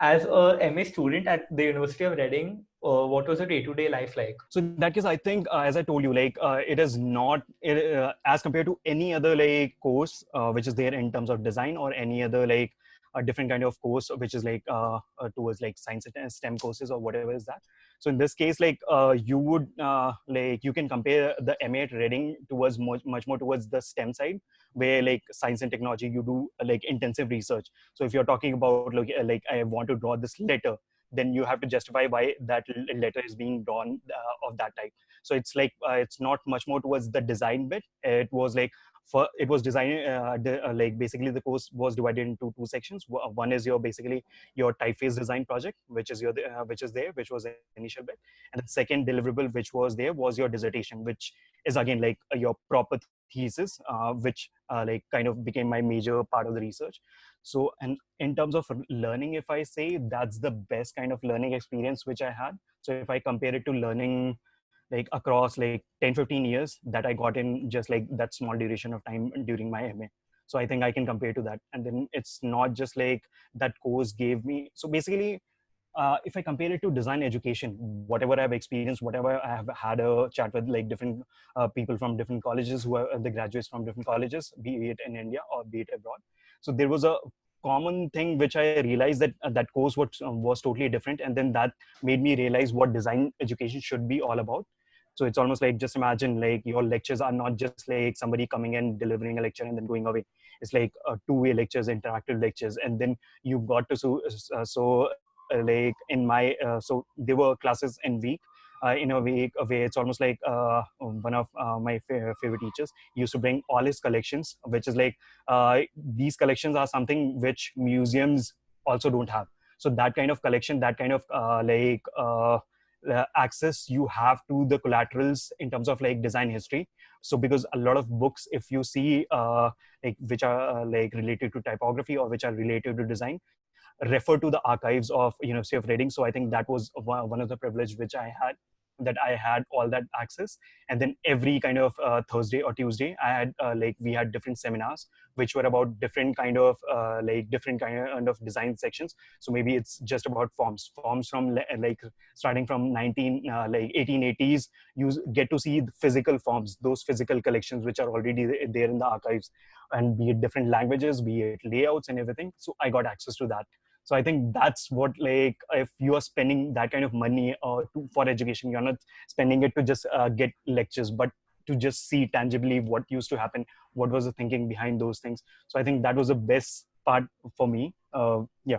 as a MA student at the University of Reading, what was your day-to-day life like? So in that case, I think, as I told you, like it is not as compared to any other like course which is there in terms of design, or any other like a different kind of course which is like towards like science and STEM courses or whatever is that. So in this case, like you would like you can compare the MA at Reading towards much more towards the STEM side, where like science and technology you do like intensive research. So if you're talking about like I want to draw this letter, then you have to justify why that letter is being drawn of that type. So it's like it's not much more towards the design bit. It was like it was designed like basically the course was divided into two sections. One is your basically your typeface design project, which is your which is there, which was the initial bit, and the second deliverable which was there was your dissertation, which is again like your proper thesis, which like kind of became my major part of the research. So, and in terms of learning, if I say, that's the best kind of learning experience which I had. So if I compare it to learning like across like 10 15 years that I got in just like that small duration of time during my MA. So I think I can compare to that. And then it's not just like that course gave me. So basically, if I compare it to design education, whatever I've experienced, whatever I have had a chat with like different people from different colleges who are the graduates from different colleges, be it in India or be it abroad. So there was a common thing which I realized that that course was totally different, and then that made me realize what design education should be all about. So it's almost like, just imagine like your lectures are not just like somebody coming and delivering a lecture and then going away. It's like two-way lectures, interactive lectures, and then you got to like in my so there were classes in week. In a week away, it's almost like one of my favorite teachers used to bring all his collections, which is like these collections are something which museums also don't have. So that kind of collection, that kind of access you have to the collaterals in terms of like design history. So because a lot of books, if you see like which are like related to typography or which are related to design, refer to the archives of University of Reading. So I think that was one of the privilege which I had, that I had all that access. And then every kind of Thursday or Tuesday, I had like we had different seminars which were about different kind of like different kind of design sections. So maybe it's just about forms from like starting from 19 like 1880s. You get to see the physical forms, those physical collections which are already there in the archives, and be it different languages, be it layouts and everything. So I got access to that. So I think that's what, like, if you are spending that kind of money for education, you're not spending it to just get lectures, but to just see tangibly what used to happen, what was the thinking behind those things. So I think that was the best part for me. Yeah.